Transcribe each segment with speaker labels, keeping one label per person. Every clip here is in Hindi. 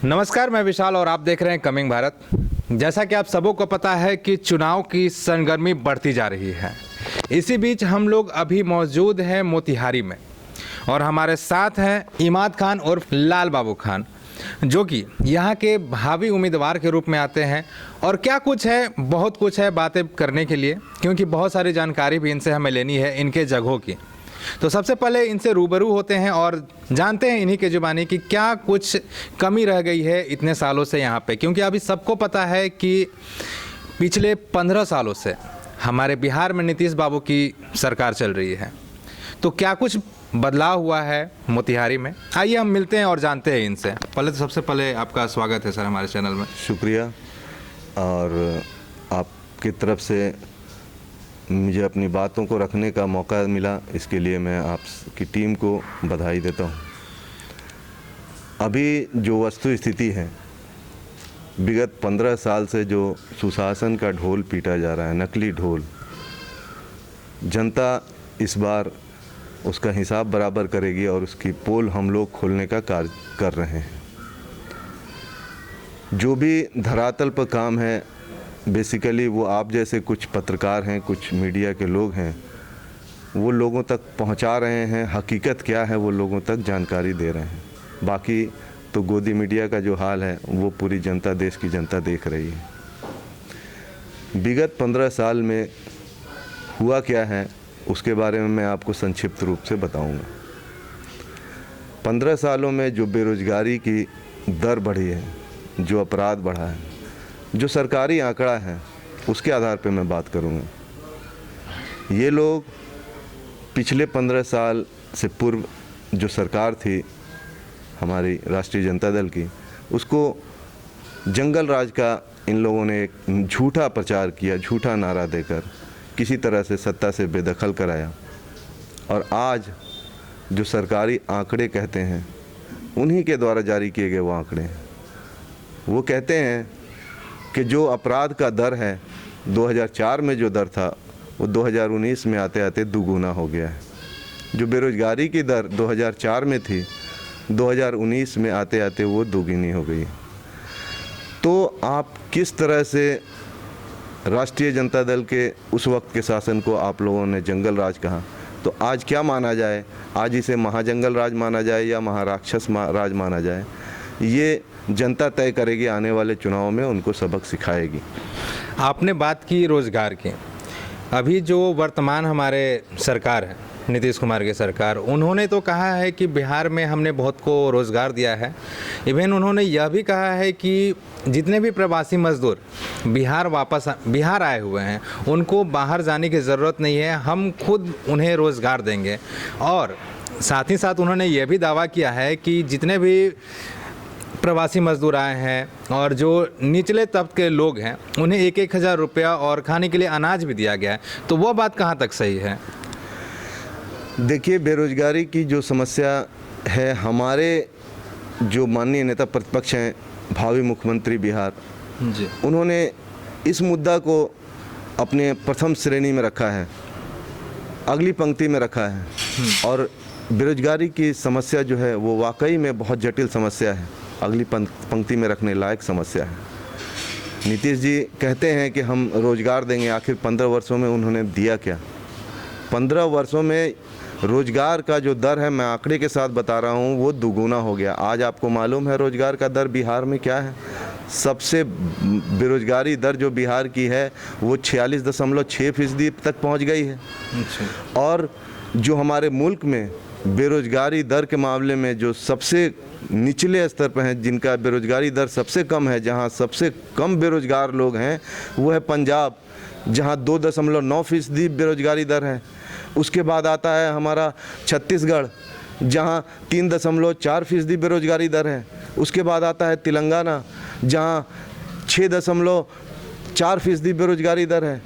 Speaker 1: नमस्कार, मैं विशाल और आप देख रहे हैं कमिंग भारत। जैसा कि आप सबों को पता है कि चुनाव की सरगर्मी बढ़ती जा रही है। इसी बीच हम लोग अभी मौजूद हैं मोतिहारी में और हमारे साथ हैं इमाद खान और लाल बाबू खान, जो कि यहाँ के भावी उम्मीदवार के रूप में आते हैं। और क्या कुछ है, बहुत कुछ है बातें करने के लिए, क्योंकि बहुत सारी जानकारी भी इनसे हमें लेनी है इनके जगहों की। तो सबसे पहले इनसे रूबरू होते हैं और जानते हैं इन्हीं के जुबानी कि क्या कुछ कमी रह गई है इतने सालों से यहाँ पे। क्योंकि अभी सबको पता है कि पिछले 15 सालों से हमारे बिहार में नीतीश बाबू की सरकार चल रही है। तो क्या कुछ बदलाव हुआ है मोतिहारी में, आइए हम मिलते हैं और जानते हैं इनसे। पहले तो सबसे पहले आपका स्वागत है सर हमारे चैनल में।
Speaker 2: शुक्रिया। और आपकी तरफ से मुझे अपनी बातों को रखने का मौका मिला, इसके लिए मैं आपकी टीम को बधाई देता हूँ। अभी जो वस्तु स्थिति है, विगत 15 साल से जो सुशासन का ढोल पीटा जा रहा है, नकली ढोल, जनता इस बार उसका हिसाब बराबर करेगी और उसकी पोल हम लोग खोलने का कार्य कर रहे हैं। जो भी धरातल पर काम है, बेसिकली वो आप जैसे कुछ पत्रकार हैं, कुछ मीडिया के लोग हैं, वो लोगों तक पहुंचा रहे हैं। हकीकत क्या है वो लोगों तक जानकारी दे रहे हैं। बाकी तो गोदी मीडिया का जो हाल है वो पूरी जनता, देश की जनता देख रही है। विगत 15 साल में हुआ क्या है उसके बारे में मैं आपको संक्षिप्त रूप से बताऊंगा। 15 सालों में जो बेरोजगारी की दर बढ़ी है, जो अपराध बढ़ा है, जो सरकारी आंकड़ा है, उसके आधार पर मैं बात करूंगा। ये लोग पिछले 15 साल से पूर्व जो सरकार थी हमारी राष्ट्रीय जनता दल की, उसको जंगल राज का इन लोगों ने एक झूठा प्रचार किया, झूठा नारा देकर किसी तरह से सत्ता से बेदखल कराया। और आज जो सरकारी आंकड़े कहते हैं, उन्हीं के द्वारा जारी किए गए वो आंकड़े हैं। वो कहते हैं कि जो अपराध का दर है 2004 में जो दर था वो 2019 में आते आते दुगुना हो गया है। जो बेरोजगारी की दर 2004 में थी, 2019 में आते आते वो दोगुनी हो गई। तो आप किस तरह से राष्ट्रीय जनता दल के उस वक्त के शासन को आप लोगों ने जंगल राज कहा, तो आज क्या माना जाए? आज इसे महाजंगल राज माना जाए या महाराक्षस राज माना जाए, ये जनता तय करेगी। आने वाले चुनाव में उनको सबक सिखाएगी।
Speaker 1: आपने बात की रोज़गार की। अभी जो वर्तमान हमारे सरकार है, नीतीश कुमार की सरकार, उन्होंने तो कहा है कि बिहार में हमने बहुत को रोज़गार दिया है। इवन उन्होंने यह भी कहा है कि जितने भी प्रवासी मजदूर बिहार आए हुए हैं, उनको बाहर जाने की ज़रूरत नहीं है, हम खुद उन्हें रोज़गार देंगे। और साथ ही साथ उन्होंने यह भी दावा किया है कि जितने भी प्रवासी मजदूर आए हैं और जो निचले तबके के लोग हैं, उन्हें 1,000 रुपया और खाने के लिए अनाज भी दिया गया है। तो वो बात कहाँ तक सही है?
Speaker 2: देखिए, बेरोजगारी की जो समस्या है, हमारे जो माननीय नेता प्रतिपक्ष हैं, भावी मुख्यमंत्री बिहार जी, उन्होंने इस मुद्दा को अपने प्रथम श्रेणी में रखा है, अगली पंक्ति में रखा है। और बेरोजगारी की समस्या जो है वो वाकई में बहुत जटिल समस्या है, अगली पंक्ति में रखने लायक समस्या है। नीतीश जी कहते हैं कि हम रोज़गार देंगे, आखिर 15 वर्षों में उन्होंने दिया क्या? 15 वर्षों में रोज़गार का जो दर है, मैं आंकड़े के साथ बता रहा हूँ, वो दुगुना हो गया। आज आपको मालूम है रोज़गार का दर बिहार में क्या है? सबसे बेरोजगारी दर जो बिहार की है वो 46.6% तक पहुँच गई है। और जो हमारे मुल्क में बेरोजगारी दर के मामले में जो सबसे निचले स्तर पर हैं, जिनका बेरोजगारी दर सबसे कम है, जहां सबसे कम बेरोजगार लोग हैं, वो है पंजाब, जहां 2.9% बेरोजगारी दर है। उसके बाद आता है हमारा छत्तीसगढ़, जहां 3.4% बेरोजगारी दर है। उसके बाद आता है तेलंगाना, जहां 6.4% बेरोजगारी दर है।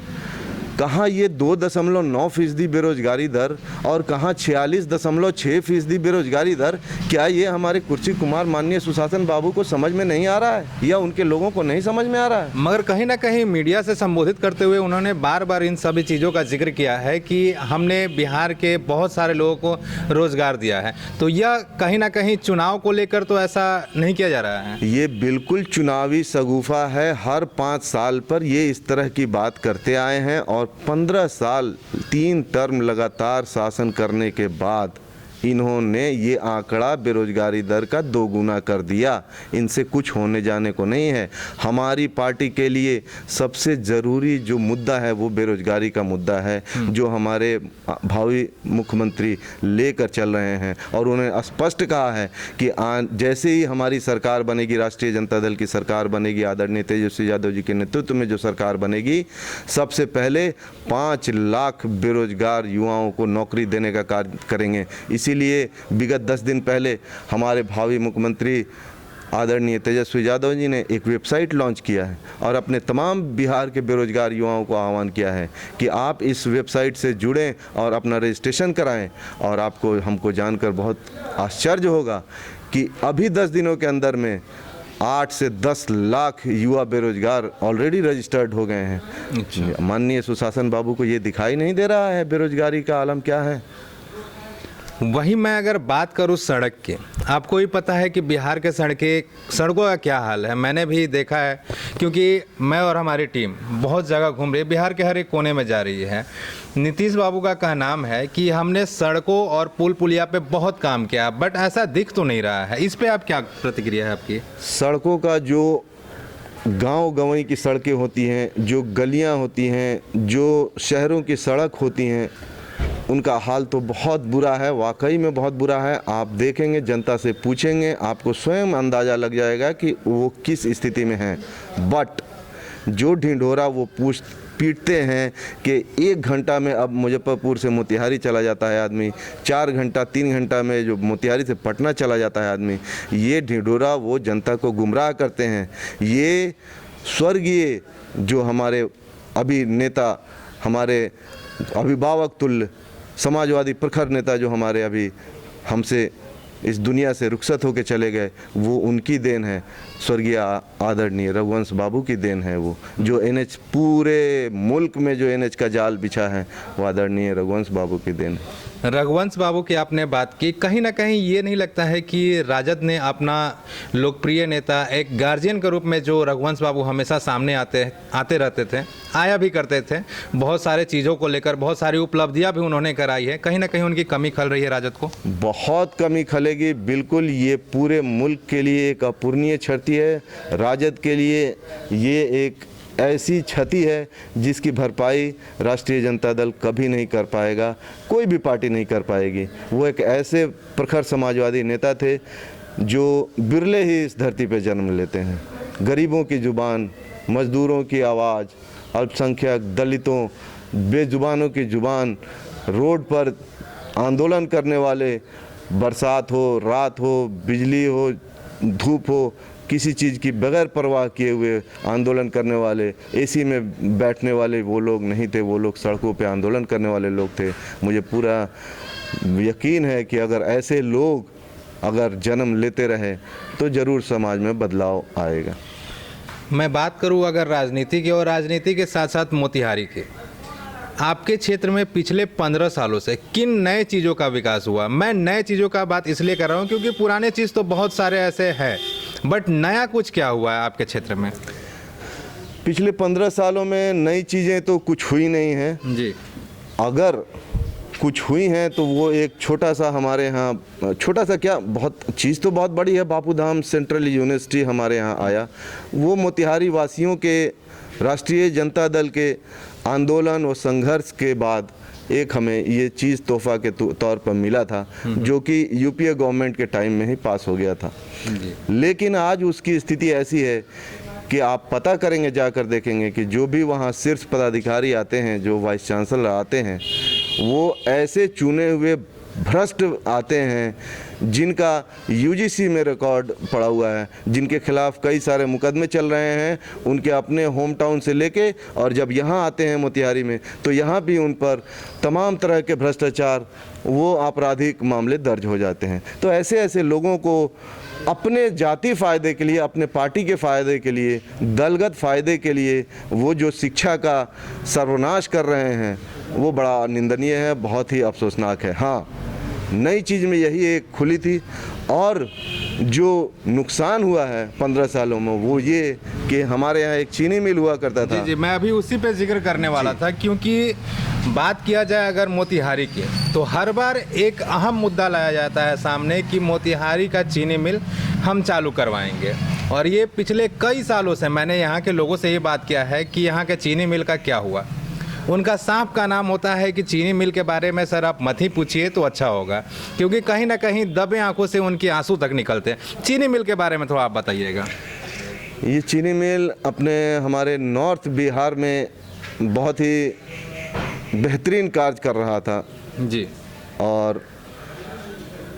Speaker 2: कहाँ ये 2.9% बेरोजगारी दर और कहाँ 46.6% बेरोजगारी दर। क्या ये हमारे कुर्सी कुमार माननीय सुशासन बाबू को समझ में नहीं आ रहा है या उनके लोगों को नहीं समझ में आ रहा है?
Speaker 1: मगर कहीं ना कहीं मीडिया से संबोधित करते हुए उन्होंने बार बार इन सभी चीज़ों का जिक्र किया है कि हमने बिहार के बहुत सारे लोगों को रोजगार दिया है। तो यह कहीं ना कहीं चुनाव को लेकर तो ऐसा नहीं किया जा रहा है।
Speaker 2: ये बिल्कुल चुनावी शगुफा है। हर 5 साल पर ये इस तरह की बात करते आए हैं और 15 साल 3 टर्म लगातार शासन करने के बाद इन्होंने ये आंकड़ा बेरोजगारी दर का 2 गुना कर दिया। इनसे कुछ होने जाने को नहीं है। हमारी पार्टी के लिए सबसे ज़रूरी जो मुद्दा है वो बेरोजगारी का मुद्दा है, जो हमारे भावी मुख्यमंत्री लेकर चल रहे हैं। और उन्होंने स्पष्ट कहा है कि जैसे ही हमारी सरकार बनेगी, राष्ट्रीय जनता दल की सरकार बनेगी, आदरणीय तेजस्वी यादव जी के नेतृत्व में जो सरकार बनेगी, सबसे पहले 5 लाख बेरोजगार युवाओं को नौकरी देने का कार्य करेंगे। इसीलिए विगत 10 दिन पहले हमारे भावी मुख्यमंत्री आदरणीय तेजस्वी यादव जी ने एक वेबसाइट लॉन्च किया है और अपने तमाम बिहार के बेरोजगार युवाओं को आह्वान किया है कि आप इस वेबसाइट से जुड़ें और अपना रजिस्ट्रेशन कराएं। और आपको हमको जानकर बहुत आश्चर्य होगा कि अभी 10 दिनों के अंदर में 8 से 10 लाख युवा बेरोजगार ऑलरेडी रजिस्टर्ड हो गए हैं। माननीय सुशासन बाबू को ये दिखाई नहीं दे रहा है बेरोजगारी का आलम क्या है।
Speaker 1: वहीं मैं अगर बात करूं सड़क की, आपको ही पता है कि बिहार के सड़कों का क्या हाल है। मैंने भी देखा है क्योंकि मैं और हमारी टीम बहुत जगह घूम रही है, बिहार के हर एक कोने में जा रही है। नीतीश बाबू का कहना है कि हमने सड़कों और पुल पुलिया पे बहुत काम किया, बट ऐसा दिख तो नहीं रहा है। इस पे आप क्या प्रतिक्रिया है आपकी?
Speaker 2: सड़कों का जो गांव गंवई की सड़कें होती हैं, जो गलियां होती हैं, जो शहरों की सड़क होती हैं, उनका हाल तो बहुत बुरा है, वाकई में बहुत बुरा है। आप देखेंगे, जनता से पूछेंगे, आपको स्वयं अंदाज़ा लग जाएगा कि वो किस स्थिति में हैं। बट जो ढिंढोरा वो पीटते हैं कि 1 घंटा में अब मुजफ्फरपुर से मोतिहारी चला जाता है आदमी, 4 घंटा 3 घंटा में जो मोतिहारी से पटना चला जाता है आदमी, ये ढिंढोरा वो जनता को गुमराह करते हैं। ये स्वर्गीय जो हमारे अभी नेता, हमारे अभिभावक तुल्य समाजवादी प्रखर नेता जो हमारे अभी हमसे इस दुनिया से रुखसत होकर चले गए, वो उनकी देन है। स्वर्गीय आदरणीय रघुवंश बाबू की देन है। वो जो NH पूरे मुल्क में जो NH का जाल बिछा है, वो आदरणीय रघुवंश बाबू की देन है।
Speaker 1: रघुवंश बाबू की आपने बात की, कहीं ना कहीं ये नहीं लगता है कि राजद ने अपना लोकप्रिय नेता एक गार्जियन के रूप में, जो रघुवंश बाबू हमेशा सामने आते रहते थे, आया भी करते थे, बहुत सारे चीज़ों को लेकर बहुत सारी उपलब्धियां भी उन्होंने कराई है, कहीं ना कहीं उनकी कमी खल रही है राजद को?
Speaker 2: बहुत कमी खलेगी बिल्कुल। ये पूरे मुल्क के लिए एक अपूरणीय क्षति है। राजद के लिए ये एक ऐसी क्षति है जिसकी भरपाई राष्ट्रीय जनता दल कभी नहीं कर पाएगा, कोई भी पार्टी नहीं कर पाएगी। वो एक ऐसे प्रखर समाजवादी नेता थे जो बिरले ही इस धरती पे जन्म लेते हैं। गरीबों की जुबान, मजदूरों की आवाज़, अल्पसंख्यक, दलितों, बेजुबानों की जुबान, रोड पर आंदोलन करने वाले, बरसात हो, रात हो, बिजली हो, धूप हो, किसी चीज़ की बगैर परवाह किए हुए आंदोलन करने वाले, एसी में बैठने वाले वो लोग नहीं थे, वो लोग सड़कों पे आंदोलन करने वाले लोग थे। मुझे पूरा यकीन है कि अगर ऐसे लोग अगर जन्म लेते रहे तो ज़रूर समाज में बदलाव आएगा।
Speaker 1: मैं बात करूं अगर राजनीति की, और राजनीति के साथ साथ मोतिहारी की, आपके क्षेत्र में पिछले 15 सालों से किन नए चीज़ों का विकास हुआ? मैं नए चीज़ों का बात इसलिए कर रहा हूं क्योंकि पुराने चीज़ तो बहुत सारे ऐसे हैं, बट नया कुछ क्या हुआ है आपके क्षेत्र में?
Speaker 2: पिछले 15 सालों में नई चीज़ें तो कुछ हुई नहीं हैं
Speaker 1: जी।
Speaker 2: अगर कुछ हुई हैं तो वो एक छोटा सा हमारे यहाँ, छोटा सा क्या, बहुत चीज़ तो बहुत बड़ी है। बापू धाम सेंट्रल यूनिवर्सिटी हमारे यहाँ आया। वो मोतिहारी वासियों के राष्ट्रीय जनता दल के आंदोलन और संघर्ष के बाद एक हमें ये चीज़ तोहफा के तौर पर मिला था, जो कि यूपीए गवर्नमेंट के टाइम में ही पास हो गया था। लेकिन आज उसकी स्थिति ऐसी है कि आप पता करेंगे, जाकर देखेंगे कि जो भी वहाँ शीर्ष पदाधिकारी आते हैं, जो वाइस चांसलर आते हैं, वो ऐसे चुने हुए भ्रष्ट आते हैं, जिनका यूजीसी में रिकॉर्ड पड़ा हुआ है, जिनके खिलाफ कई सारे मुकदमे चल रहे हैं, उनके अपने होम टाउन से लेके, और जब यहाँ आते हैं मोतिहारी में तो यहाँ भी उन पर तमाम तरह के भ्रष्टाचार, वो आपराधिक मामले दर्ज हो जाते हैं। तो ऐसे ऐसे लोगों को अपने जाति फ़ायदे के लिए, अपने पार्टी के फ़ायदे के लिए, दलगत फ़ायदे के लिए वो जो शिक्षा का सर्वनाश कर रहे हैं, वो बड़ा निंदनीय है, बहुत ही अफसोसनाक है। हाँ, नई चीज़ में यही एक खुली थी, और जो नुकसान हुआ है 15 सालों में वो ये कि हमारे यहाँ एक चीनी मिल हुआ करता था।
Speaker 1: जी, मैं अभी उसी पे जिक्र करने वाला था, क्योंकि बात किया जाए अगर मोतिहारी की, तो हर बार एक अहम मुद्दा लाया जाता है सामने कि मोतिहारी का चीनी मिल हम चालू करवाएंगे। और ये पिछले कई सालों से मैंने यहाँ के लोगों से ये बात किया है कि यहाँ के चीनी मिल का क्या हुआ। उनका सांप का नाम होता है कि चीनी मिल के बारे में सर आप मत ही पूछिए तो अच्छा होगा, क्योंकि कहीं ना कहीं दबे आंखों से उनकी आंसू तक निकलते हैं। चीनी मिल के बारे में थोड़ा आप बताइएगा।
Speaker 2: ये चीनी मिल अपने हमारे नॉर्थ बिहार में बहुत ही बेहतरीन कार्य कर रहा था
Speaker 1: जी,
Speaker 2: और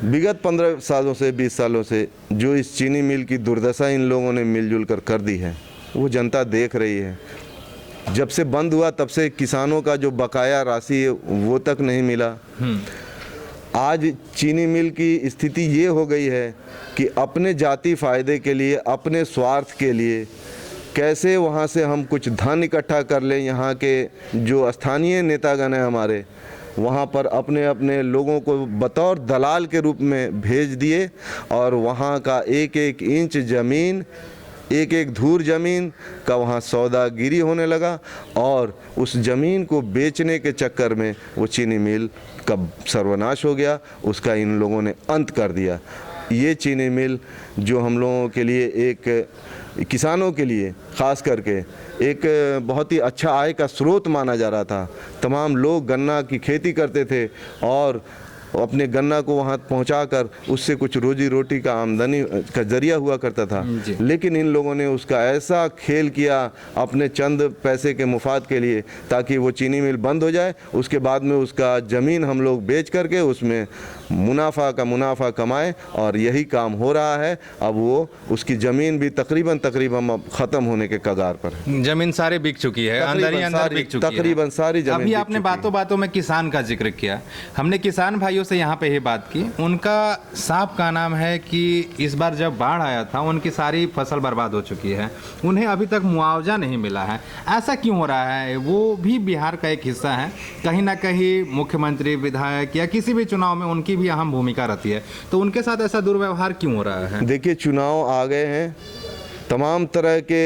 Speaker 2: विगत 15 सालों से 20 सालों से जो इस चीनी मिल की दुर्दशा इन लोगों ने मिलजुल कर दी है, वो जनता देख रही है। जब से बंद हुआ तब से किसानों का जो बकाया राशि है वो तक नहीं मिला। आज चीनी मिल की स्थिति ये हो गई है कि अपने जाति फ़ायदे के लिए, अपने स्वार्थ के लिए कैसे वहाँ से हम कुछ धन इकट्ठा कर लें, यहाँ के जो स्थानीय नेतागण हैं हमारे, वहाँ पर अपने अपने लोगों को बतौर दलाल के रूप में भेज दिए, और वहाँ का एक एक इंच ज़मीन, एक एक धूर ज़मीन का वहाँ सौदागिरी होने लगा, और उस ज़मीन को बेचने के चक्कर में वो चीनी मिल का सर्वनाश हो गया, उसका इन लोगों ने अंत कर दिया। ये चीनी मिल जो हम लोगों के लिए, एक किसानों के लिए ख़ास करके एक बहुत ही अच्छा आय का स्रोत माना जा रहा था। तमाम लोग गन्ना की खेती करते थे और अपने गन्ना को वहाँ पहुँचाकर उससे कुछ रोजी रोटी का आमदनी का जरिया हुआ करता था। लेकिन इन लोगों ने उसका ऐसा खेल किया अपने चंद पैसे के मुफाद के लिए, ताकि वो चीनी मिल बंद हो जाए, उसके बाद में उसका ज़मीन हम लोग बेच करके उसमें मुनाफा का मुनाफा कमाए, और यही काम हो रहा है। अब वो उसकी ज़मीन भी तकरीबन ख़त्म होने के कगार पर है।
Speaker 1: जमीन सारी बिक चुकी है, अंदर ही अंदर बिक चुकी है,
Speaker 2: तकरीबन सारी जमीन।
Speaker 1: अभी आपने बातों बातों में किसान का जिक्र किया, हमने किसान भाइयों से यहाँ पे ही बात की। उनका साफ का नाम है कि इस बार जब बाढ़ आया था उनकी सारी फसल बर्बाद हो चुकी है, उन्हें अभी तक मुआवजा नहीं मिला है। ऐसा क्यों हो रहा है? वो भी बिहार का एक हिस्सा है, कहीं ना कहीं मुख्यमंत्री, विधायक या किसी भी चुनाव में उनकी भी अहम भूमिका रहती है, तो उनके साथ ऐसा दुर्व्यवहार क्यों हो रहा है?
Speaker 2: देखिए, चुनाव आ गए हैं, तमाम तरह के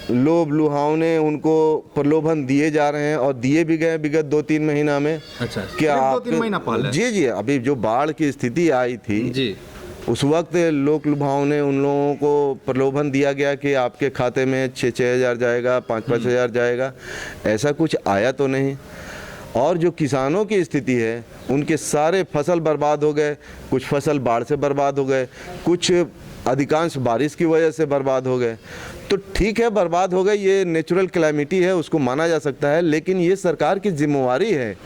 Speaker 2: लोभ लुहावने उनको प्रलोभन दिए जा रहे हैं, और दिए भी गए विगत 2-3 महीना में।
Speaker 1: अच्छा,
Speaker 2: क्या
Speaker 1: 2-3 महीना पहले?
Speaker 2: जी, अभी जो बाढ़ की स्थिति आई थी
Speaker 1: जी,
Speaker 2: उस वक्त लोक लुभावने उन लोगों को प्रलोभन दिया गया कि आपके खाते में 6-6 हज़ार जाएगा, 5-5 हज़ार जाएगा। ऐसा कुछ आया तो नहीं। और जो किसानों की स्थिति है, उनके सारे फसल बर्बाद हो गए, कुछ फसल बाढ़ से बर्बाद हो गए, कुछ अधिकांश बारिश की वजह से बर्बाद हो गए। तो ठीक है, बर्बाद हो गए, ये नेचुरल कैलेमिटी है, उसको माना जा सकता है, लेकिन ये सरकार की जिम्मेवारी है।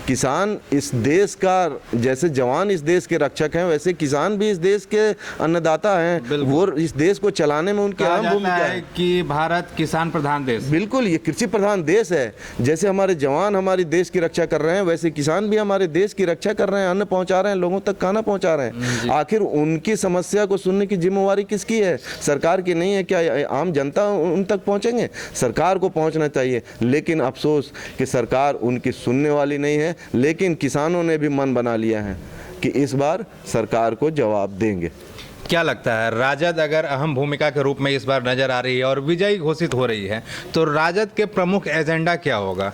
Speaker 2: किसान इस देश का, जैसे जवान इस देश के रक्षक हैं, वैसे किसान भी इस देश के अन्नदाता हैं। वो इस देश को चलाने में उनकी अहम भूमिका है
Speaker 1: कि भारत किसान प्रधान देश।
Speaker 2: बिल्कुल, ये कृषि प्रधान देश है। जैसे हमारे जवान हमारे देश की रक्षा कर रहे हैं, वैसे किसान भी हमारे देश की रक्षा कर रहे हैं, अन्न पहुंचा रहे हैं, लोगों तक खाना पहुंचा रहे हैं। आखिर उनकी समस्या को सुनने की जिम्मेवारी किसकी है? सरकार की नहीं है क्या? आम जनता उन तक पहुंचेंगे? सरकार को पहुंचना चाहिए, लेकिन अफसोस कि सरकार उनकी सुनने वाली नहीं है। लेकिन किसानों ने भी मन बना लिया है कि इस बार सरकार को जवाब देंगे।
Speaker 1: क्या लगता है, राजद अगर अहम भूमिका के रूप में इस बार नजर आ रही है और विजयी घोषित हो रही है, तो राजद के प्रमुख एजेंडा क्या होगा?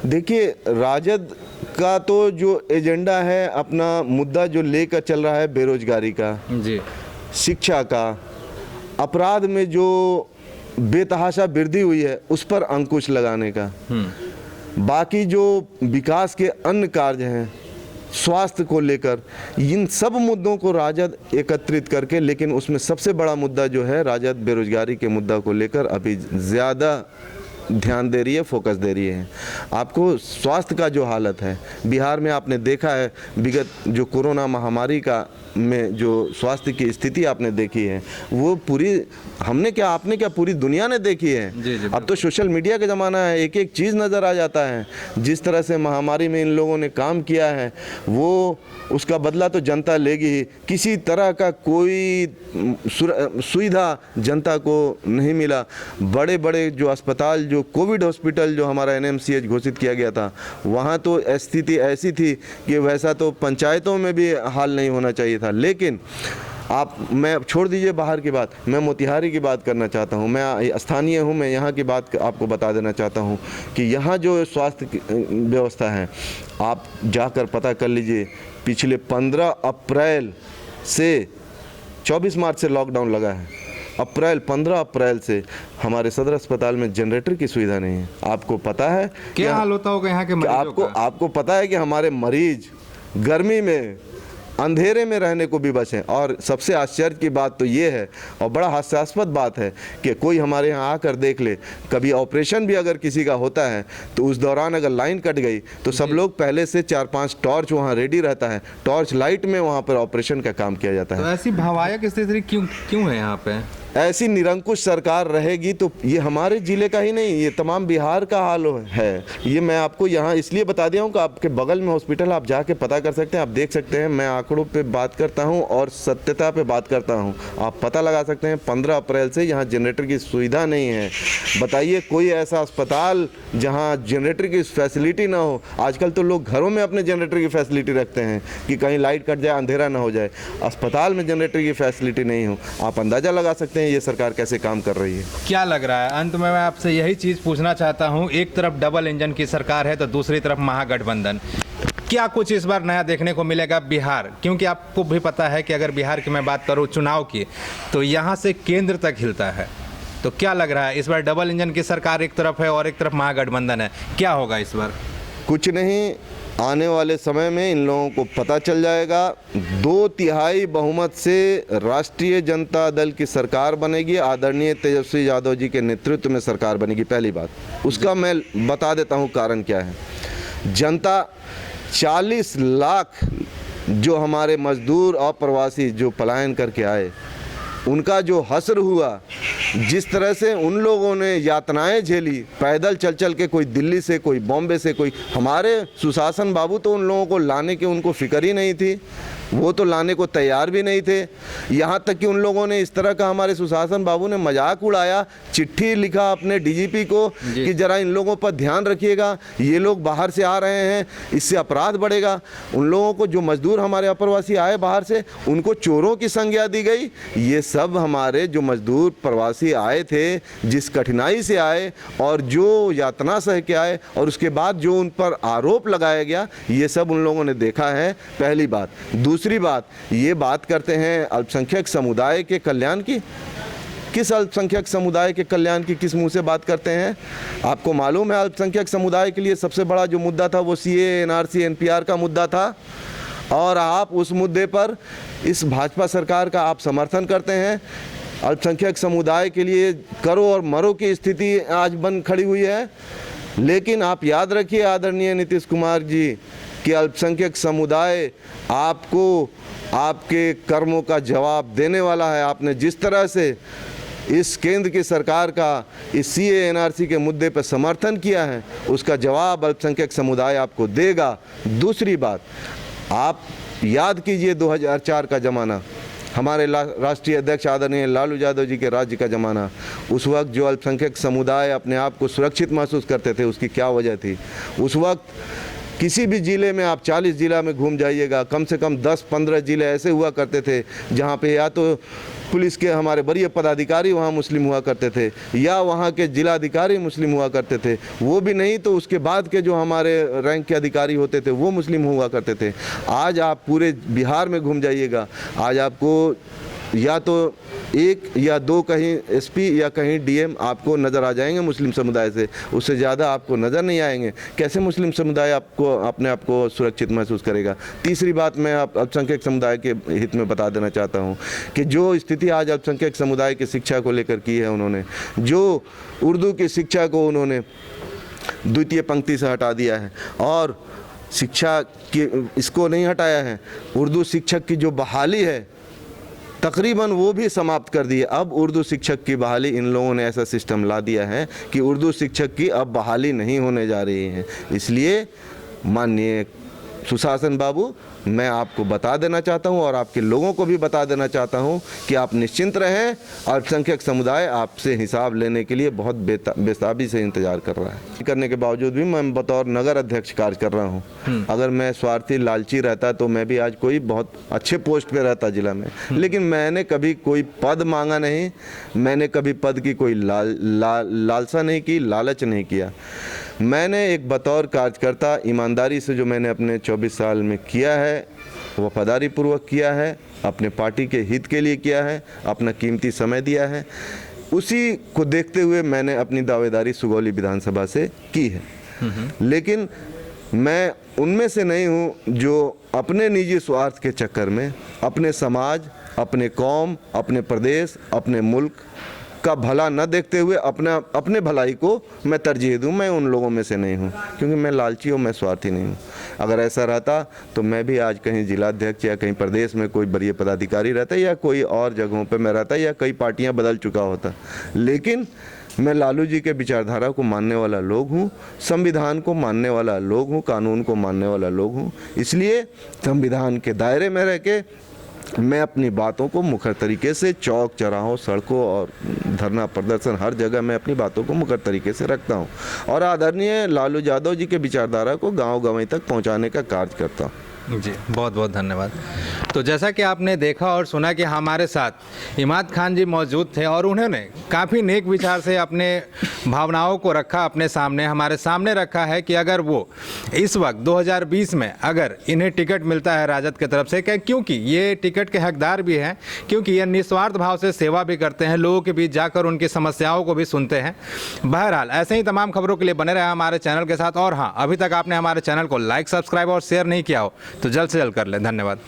Speaker 2: देखिए, राजद का तो जो एजेंडा है, अपना मुद्दा जो लेकर चल रहा है, बेरोजगारी का,
Speaker 1: जी, शिक्षा
Speaker 2: का, अपराध में जो बेतहाशा वृद्धि हुई है उस पर अंकुश लगाने का, बाकी जो विकास के अन्य कार्य हैं, स्वास्थ्य को लेकर, इन सब मुद्दों को राजद एकत्रित करके, लेकिन उसमें सबसे बड़ा मुद्दा जो है, राजद बेरोजगारी के मुद्दा को लेकर अभी ज़्यादा ध्यान दे रही है, फोकस दे रही है। आपको स्वास्थ्य का जो हालत है बिहार में, आपने देखा है विगत जो कोरोना महामारी का में जो स्वास्थ्य की स्थिति आपने देखी है, वो पूरी हमने क्या, आपने क्या, पूरी दुनिया ने देखी है।
Speaker 1: जी,
Speaker 2: अब तो सोशल मीडिया का ज़माना है, एक एक चीज़ नज़र आ जाता है। जिस तरह से महामारी में इन लोगों ने काम किया है, वो उसका बदला तो जनता लेगी ही। किसी तरह का कोई सुविधा जनता को नहीं मिला। बड़े बड़े जो अस्पताल, जो कोविड हॉस्पिटल जो हमारा NMCH घोषित किया गया था, वहाँ तो स्थिति ऐसी थी कि वैसा तो पंचायतों में भी हाल नहीं होना चाहिए था। लेकिन मैं छोड़ दीजिए बाहर की बात, मैं मोतिहारी की बात करना चाहता हूँ। मैं स्थानीय हूँ, मैं यहाँ की बात आपको बता देना चाहता हूँ कि यहाँ जो स्वास्थ्य व्यवस्था है, आप जाकर पता कर लीजिए। पिछले 15 अप्रैल से 24 मार्च से लॉकडाउन लगा है। 15 अप्रैल से हमारे सदर अस्पताल में जनरेटर की सुविधा नहीं है। आपको पता है
Speaker 1: क्या हाल होता होगा यहाँ के मरीजों का?
Speaker 2: आपको पता है कि हमारे मरीज गर्मी में अंधेरे में रहने को भी बचें। और सबसे आश्चर्य की बात तो ये है, और बड़ा हास्यास्पद बात है, कि कोई हमारे यहाँ आकर देख ले, कभी ऑपरेशन भी अगर किसी का होता है तो उस दौरान अगर लाइन कट गई तो सब लोग पहले से 4-5 टॉर्च वहाँ रेडी रहता है, टॉर्च लाइट में वहाँ पर ऑपरेशन का काम किया जाता है।
Speaker 1: तो ऐसी भयावह स्थिति क्यों है यहाँ पे?
Speaker 2: ऐसी निरंकुश सरकार रहेगी तो ये हमारे ज़िले का ही नहीं, ये तमाम बिहार का हाल है। ये मैं आपको यहाँ इसलिए बता दिया हूँ कि आपके बगल में हॉस्पिटल, आप जाके पता कर सकते हैं, आप देख सकते हैं। मैं आंकड़ों पे बात करता हूँ और सत्यता पे बात करता हूँ। आप पता लगा सकते हैं 15 अप्रैल से यहाँ जनरेटर की सुविधा नहीं है। बताइए कोई ऐसा अस्पताल जहाँ जनरेटर की फैसिलिटी ना हो। आजकल तो लोग घरों में अपने जनरेटर की फैसिलिटी रखते हैं कि कहीं लाइट कट जाए, अंधेरा ना हो जाए। अस्पताल में जनरेटर की फैसिलिटी नहीं हो, आप अंदाज़ा लगा सकते हैं ये सरकार कैसे काम कर रही है।
Speaker 1: क्या लग रहा है? अंत में मैं आपसे यही चीज़ पूछना चाहता हूँ, एक तरफ डबल इंजन की सरकार है तो दूसरी तरफ महागठबंधन। क्या कुछ इस बार नया देखने को मिलेगा बिहार? क्योंकि आपको भी पता है कि अगर बिहार की मैं बात करूँ चुनाव की, तो यहाँ से केंद्र तक हिलता है। तो क्या लग रहा है इस बार डबल इंजन की सरकार एक तरफ है और एक तरफ महागठबंधन है, क्या होगा इस बार?
Speaker 2: कुछ नहीं, आने वाले समय में इन लोगों को पता चल जाएगा। 2/3 बहुमत से राष्ट्रीय जनता दल की सरकार बनेगी, आदरणीय तेजस्वी यादव जी के नेतृत्व में सरकार बनेगी। पहली बात, उसका मैं बता देता हूँ कारण क्या है। जनता 40 लाख जो हमारे मजदूर और प्रवासी जो पलायन करके आए, उनका जो हश्र हुआ, जिस तरह से उन लोगों ने यातनाएं झेली पैदल चल चल के, कोई दिल्ली से, कोई बॉम्बे से, कोई हमारे सुशासन बाबू तो उन लोगों को लाने की उनको फिक्र ही नहीं थी, वो तो लाने को तैयार भी नहीं थे। यहाँ तक कि उन लोगों ने इस तरह का, हमारे सुशासन बाबू ने मजाक उड़ाया, चिट्ठी लिखा अपने DGP को कि ज़रा इन लोगों पर ध्यान रखिएगा, ये लोग बाहर से आ रहे हैं, इससे अपराध बढ़ेगा। उन लोगों को, जो मजदूर हमारे अप्रवासी आए बाहर से, उनको चोरों की संज्ञा दी गई। ये सब हमारे जो मजदूर प्रवासी आए थे, जिस कठिनाई से आए और जो यातना सह के आए, और उसके बाद जो उन पर आरोप लगाया गया, ये सब उन लोगों ने देखा है। पहली बात। दूसरी बात, ये बात करते हैं अल्पसंख्यक समुदाय के कल्याण की। किस अल्पसंख्यक समुदाय के कल्याण की किस मुंह से बात करते हैं? आपको मालूम है अल्पसंख्यक समुदाय के लिए सबसे बड़ा जो मुद्दा था वो CAA, NRC, NPR का मुद्दा था, और आप उस मुद्दे पर इस भाजपा सरकार का आप समर्थन करते हैं। अल्पसंख्यक समुदाय के लिए करो और मरो की स्थिति आज बन खड़ी हुई है। लेकिन आप याद रखिए आदरणीय नीतीश कुमार जी कि अल्पसंख्यक समुदाय आपको आपके कर्मों का जवाब देने वाला है। आपने जिस तरह से इस केंद्र की सरकार का इस CAA, NRC के मुद्दे पर समर्थन किया है, उसका जवाब अल्पसंख्यक समुदाय आपको देगा। दूसरी बात, आप याद कीजिए 2004 का ज़माना, हमारे राष्ट्रीय अध्यक्ष आदरणीय लालू यादव जी के राज्य का ज़माना। उस वक्त जो अल्पसंख्यक समुदाय अपने आप को सुरक्षित महसूस करते थे, उसकी क्या वजह थी? उस वक्त किसी भी ज़िले में आप 40 ज़िला में घूम जाइएगा, कम से कम 10-15 ज़िले ऐसे हुआ करते थे जहाँ पे या तो पुलिस के हमारे वरीय पदाधिकारी वहाँ मुस्लिम हुआ करते थे, या वहाँ के जिलाधिकारी मुस्लिम हुआ करते थे। वो भी नहीं तो उसके बाद के जो हमारे रैंक के अधिकारी होते थे वो मुस्लिम हुआ करते थे। आज आप पूरे बिहार में घूम जाइएगा, आज आपको या तो एक या दो कहीं एसपी या कहीं डीएम आपको नज़र आ जाएंगे मुस्लिम समुदाय से, उससे ज़्यादा आपको नज़र नहीं आएंगे। कैसे मुस्लिम समुदाय आपको अपने आप को सुरक्षित महसूस करेगा? तीसरी बात मैं अल्पसंख्यक समुदाय के हित में बता देना चाहता हूँ कि जो स्थिति आज अल्पसंख्यक समुदाय की शिक्षा को लेकर की है उन्होंने, जो उर्दू की शिक्षा को उन्होंने द्वितीय पंक्ति से हटा दिया है और शिक्षा की इसको नहीं हटाया है, उर्दू शिक्षक की जो बहाली है तकरीबन वो भी समाप्त कर दी है। अब उर्दू शिक्षक की बहाली इन लोगों ने ऐसा सिस्टम ला दिया है कि उर्दू शिक्षक की अब बहाली नहीं होने जा रही है। इसलिए माननीय सुशासन बाबू, मैं आपको बता देना चाहता हूं और आपके लोगों को भी बता देना चाहता हूं कि आप निश्चिंत रहें, अल्पसंख्यक समुदाय आपसे हिसाब लेने के लिए बहुत बेताबी से इंतजार कर रहा है। करने के बावजूद भी मैं बतौर नगर अध्यक्ष कार्य कर रहा हूं। अगर मैं स्वार्थी लालची रहता तो मैं भी आज कोई बहुत अच्छे पोस्ट पे रहता जिला में, लेकिन मैंने कभी कोई पद मांगा नहीं, मैंने कभी पद की कोई लालसा नहीं की, लालच नहीं किया। मैंने एक बतौर कार्यकर्ता ईमानदारी से जो मैंने अपने 24 साल में किया है, वफादारी पूर्वक किया है, अपने पार्टी के हित के लिए किया है, अपना कीमती समय दिया है, उसी को देखते हुए मैंने अपनी दावेदारी सुगौली विधानसभा से की है। लेकिन मैं उनमें से नहीं हूँ जो अपने निजी स्वार्थ के चक्कर में अपने समाज, अपने कौम, अपने प्रदेश, अपने मुल्क का भला न देखते हुए अपने भलाई को मैं तरजीह दूं। मैं उन लोगों में से नहीं हूं, क्योंकि मैं लालची हूं, मैं स्वार्थी नहीं हूं। अगर ऐसा रहता तो मैं भी आज कहीं जिलाध्यक्ष या कहीं प्रदेश में कोई वरीय पदाधिकारी रहता या कोई और जगहों पे मैं रहता या कई पार्टियां बदल चुका होता। लेकिन मैं लालू जी के विचारधारा को मानने वाला लोग हूँ, संविधान को मानने वाला लोग हूँ, कानून को मानने वाला लोग हूँ। इसलिए संविधान के दायरे में रह के मैं अपनी बातों को मुखर तरीके से चौक चौराहों, सड़कों और धरना प्रदर्शन हर जगह मैं अपनी बातों को मुखर तरीके से रखता हूं और आदरणीय लालू यादव जी के विचारधारा को गांव-गांव तक पहुंचाने का कार्य करता हूं।
Speaker 1: जी, बहुत बहुत धन्यवाद। तो जैसा कि आपने देखा और सुना कि हमारे साथ इमाद खान जी मौजूद थे और उन्होंने काफ़ी नेक विचार से अपने भावनाओं को रखा, अपने सामने हमारे सामने रखा है कि अगर वो इस वक्त 2020 में अगर इन्हें टिकट मिलता है राजद की तरफ से, क्योंकि ये टिकट के हकदार भी हैं, क्योंकि ये निस्वार्थ भाव से सेवा भी करते हैं, लोगों के बीच जाकर उनकी समस्याओं को भी सुनते हैं। बहरहाल ऐसे ही तमाम खबरों के लिए बने रहे हमारे चैनल के साथ। और हाँ, अभी तक आपने हमारे चैनल को लाइक, सब्सक्राइब और शेयर नहीं किया हो तो जल्द से जल्द कर लें। धन्यवाद।